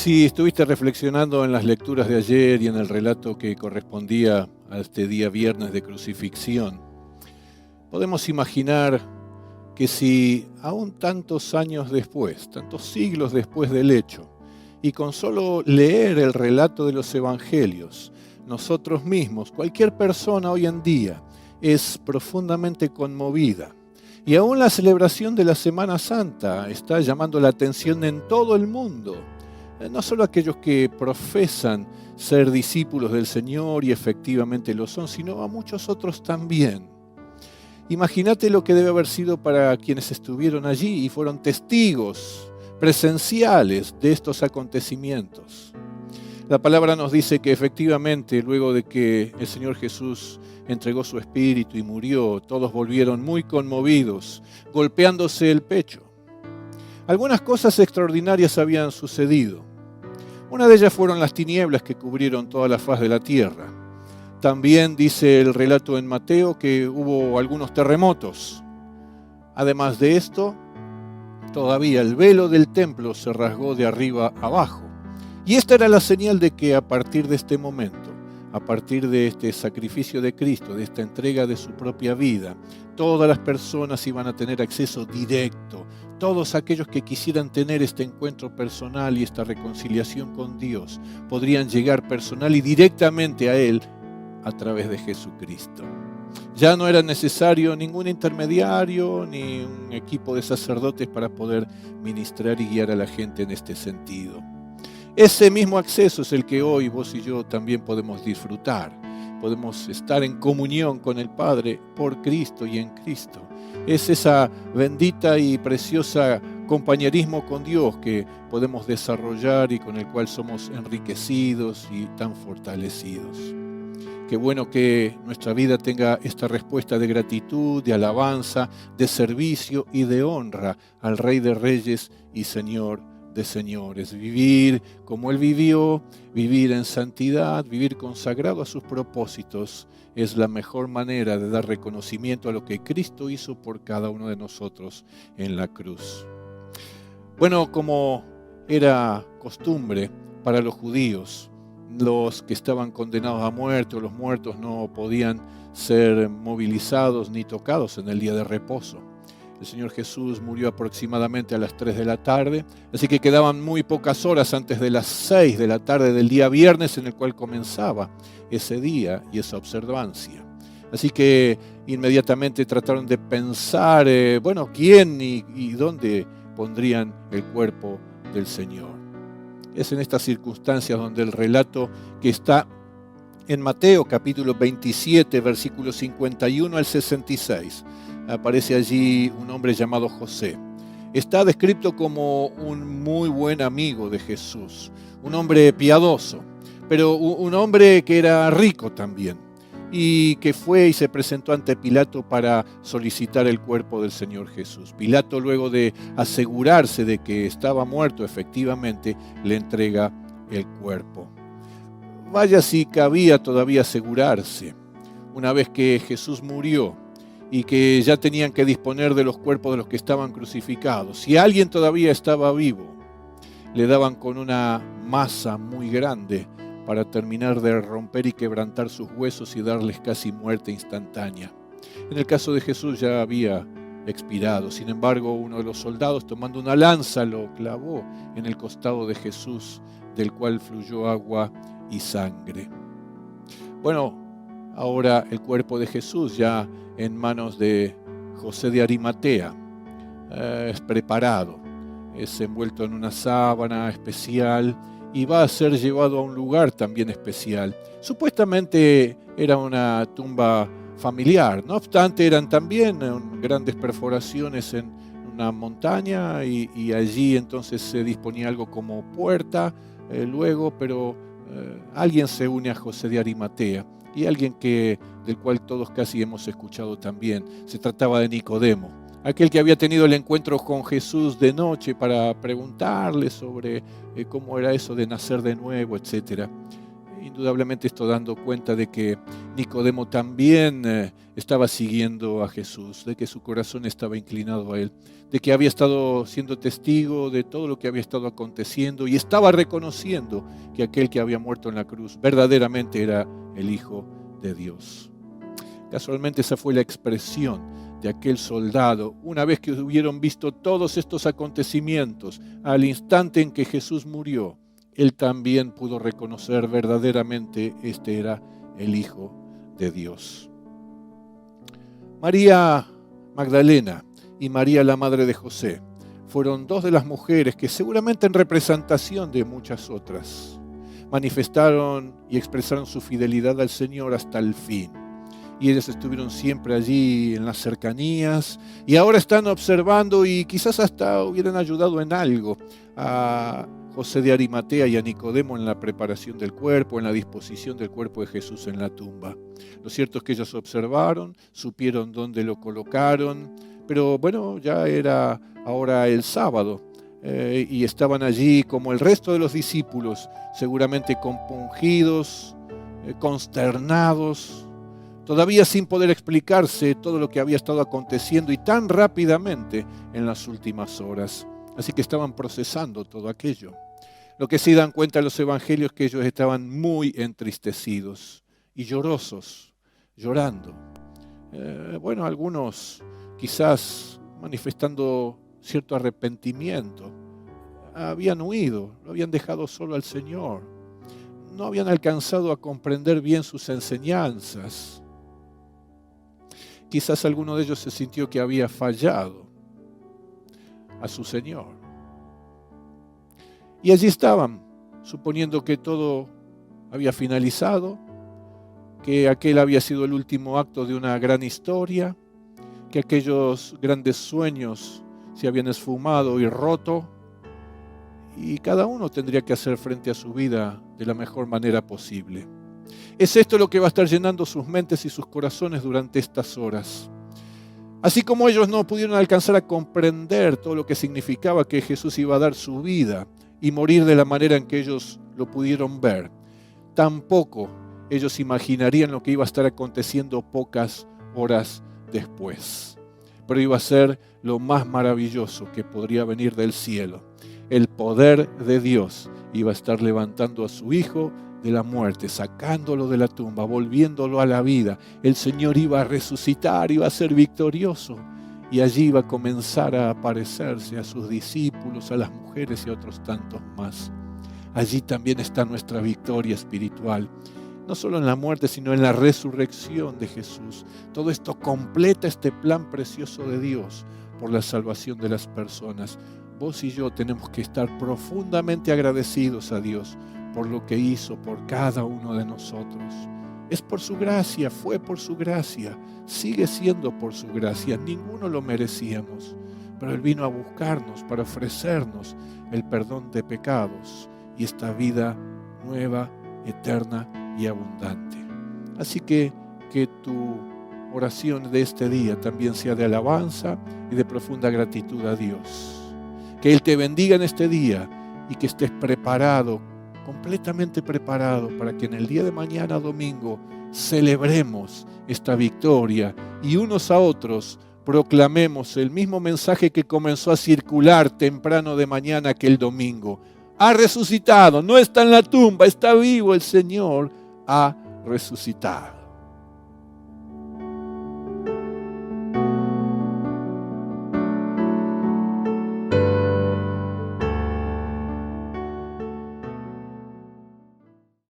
Si estuviste reflexionando en las lecturas de ayer y en el relato que correspondía a este día viernes de crucifixión, podemos imaginar que si aún tantos años después, tantos siglos después del hecho, y con solo leer el relato de los evangelios, nosotros mismos, cualquier persona hoy en día, es profundamente conmovida. Y aún la celebración de la Semana Santa está llamando la atención en todo el mundo. No solo aquellos que profesan ser discípulos del Señor y efectivamente lo son, sino a muchos otros también. Imagínate lo que debe haber sido para quienes estuvieron allí y fueron testigos presenciales de estos acontecimientos. La palabra nos dice que efectivamente, luego de que el Señor Jesús entregó su espíritu y murió, todos volvieron muy conmovidos, golpeándose el pecho. Algunas cosas extraordinarias habían sucedido. Una de ellas fueron las tinieblas que cubrieron toda la faz de la tierra. También dice el relato en Mateo que hubo algunos terremotos. Además de esto, todavía el velo del templo se rasgó de arriba abajo. Y esta era la señal de que a partir de este momento, a partir de este sacrificio de Cristo, de esta entrega de su propia vida, todas las personas iban a tener acceso directo. Todos aquellos que quisieran tener este encuentro personal y esta reconciliación con Dios podrían llegar personal y directamente a Él a través de Jesucristo. Ya no era necesario ningún intermediario ni un equipo de sacerdotes para poder ministrar y guiar a la gente en este sentido. Ese mismo acceso es el que hoy vos y yo también podemos disfrutar. Podemos estar en comunión con el Padre por Cristo y en Cristo. Es esa bendita y preciosa compañerismo con Dios que podemos desarrollar y con el cual somos enriquecidos y tan fortalecidos. Qué bueno que nuestra vida tenga esta respuesta de gratitud, de alabanza, de servicio y de honra al Rey de Reyes y Señor de señores. Vivir como Él vivió, vivir en santidad, vivir consagrado a sus propósitos, es la mejor manera de dar reconocimiento a lo que Cristo hizo por cada uno de nosotros en la cruz. Bueno, como era costumbre para los judíos, los que estaban condenados a muerte o los muertos no podían ser movilizados ni tocados en el día de reposo. El Señor Jesús murió aproximadamente a las 3 de la tarde, así que quedaban muy pocas horas antes de las 6 de la tarde del día viernes en el cual comenzaba ese día y esa observancia. Así que inmediatamente trataron de pensar, quién y dónde pondrían el cuerpo del Señor. Es en estas circunstancias donde el relato que está en Mateo capítulo 27, versículos 51 al 66, aparece allí un hombre llamado José. Está descrito como un muy buen amigo de Jesús, un hombre piadoso, pero un hombre que era rico también y que fue y se presentó ante Pilato para solicitar el cuerpo del Señor Jesús. Pilato, luego de asegurarse de que estaba muerto, efectivamente le entrega el cuerpo. Vaya si cabía todavía asegurarse, una vez que Jesús murió y que ya tenían que disponer de los cuerpos de los que estaban crucificados. Si alguien todavía estaba vivo, le daban con una masa muy grande para terminar de romper y quebrantar sus huesos y darles casi muerte instantánea. En el caso de Jesús ya había expirado. Sin embargo, uno de los soldados, tomando una lanza, lo clavó en el costado de Jesús, del cual fluyó agua y sangre. Bueno, ahora el cuerpo de Jesús ya en manos de José de Arimatea es preparado, es envuelto en una sábana especial y va a ser llevado a un lugar también especial. Supuestamente era una tumba familiar, no obstante eran también grandes perforaciones en una montaña y allí entonces se disponía algo como puerta pero alguien se une a José de Arimatea y alguien del cual todos casi hemos escuchado también. Se trataba de Nicodemo, aquel que había tenido el encuentro con Jesús de noche para preguntarle sobre cómo era eso de nacer de nuevo, etc. Indudablemente esto dando cuenta de que Nicodemo también estaba siguiendo a Jesús, de que su corazón estaba inclinado a Él, de que había estado siendo testigo de todo lo que había estado aconteciendo y estaba reconociendo que aquel que había muerto en la cruz verdaderamente era el Hijo de Dios. Casualmente esa fue la expresión de aquel soldado, una vez que hubieron visto todos estos acontecimientos, al instante en que Jesús murió, él también pudo reconocer verdaderamente este era el Hijo de Dios. María Magdalena y María la madre de José fueron dos de las mujeres que seguramente en representación de muchas otras manifestaron y expresaron su fidelidad al Señor hasta el fin. Y ellas estuvieron siempre allí en las cercanías y ahora están observando y quizás hasta hubieran ayudado en algo a José de Arimatea y a Nicodemo en la preparación del cuerpo, en la disposición del cuerpo de Jesús en la tumba. Lo cierto es que ellos observaron, supieron dónde lo colocaron, pero bueno, ya era ahora el sábado y estaban allí como el resto de los discípulos, seguramente compungidos, consternados, todavía sin poder explicarse todo lo que había estado aconteciendo y tan rápidamente en las últimas horas. Así que estaban procesando todo aquello. Lo que sí dan cuenta los evangelios es que ellos estaban muy entristecidos y llorosos, llorando. Bueno, algunos quizás manifestando cierto arrepentimiento. Habían huido, lo habían dejado solo al Señor. No habían alcanzado a comprender bien sus enseñanzas. Quizás alguno de ellos se sintió que había fallado a su Señor. Y allí estaban, suponiendo que todo había finalizado, que aquel había sido el último acto de una gran historia, que aquellos grandes sueños se habían esfumado y roto, y cada uno tendría que hacer frente a su vida de la mejor manera posible. Es esto lo que va a estar llenando sus mentes y sus corazones durante estas horas. Así como ellos no pudieron alcanzar a comprender todo lo que significaba que Jesús iba a dar su vida y morir de la manera en que ellos lo pudieron ver, tampoco ellos imaginarían lo que iba a estar aconteciendo pocas horas después. Pero iba a ser lo más maravilloso que podría venir del cielo. El poder de Dios iba a estar levantando a su Hijo de la muerte, sacándolo de la tumba, volviéndolo a la vida. El Señor iba a resucitar, iba a ser victorioso y allí iba a comenzar a aparecerse a sus discípulos, a las mujeres y a otros tantos más. Allí también está nuestra victoria espiritual, no solo en la muerte, sino en la resurrección de Jesús. Todo esto completa este plan precioso de Dios por la salvación de las personas. Vos y yo tenemos que estar profundamente agradecidos a Dios por lo que hizo por cada uno de nosotros. Es por su gracia, fue por su gracia, sigue siendo por su gracia. Ninguno lo merecíamos, pero Él vino a buscarnos para ofrecernos el perdón de pecados y esta vida nueva, eterna y abundante. Así que tu oración de este día también sea de alabanza y de profunda gratitud a Dios. Que Él te bendiga en este día y que estés preparado, completamente preparado para que en el día de mañana, domingo, celebremos esta victoria y unos a otros proclamemos el mismo mensaje que comenzó a circular temprano de mañana aquel domingo. Ha resucitado, no está en la tumba, está vivo, el Señor ha resucitado.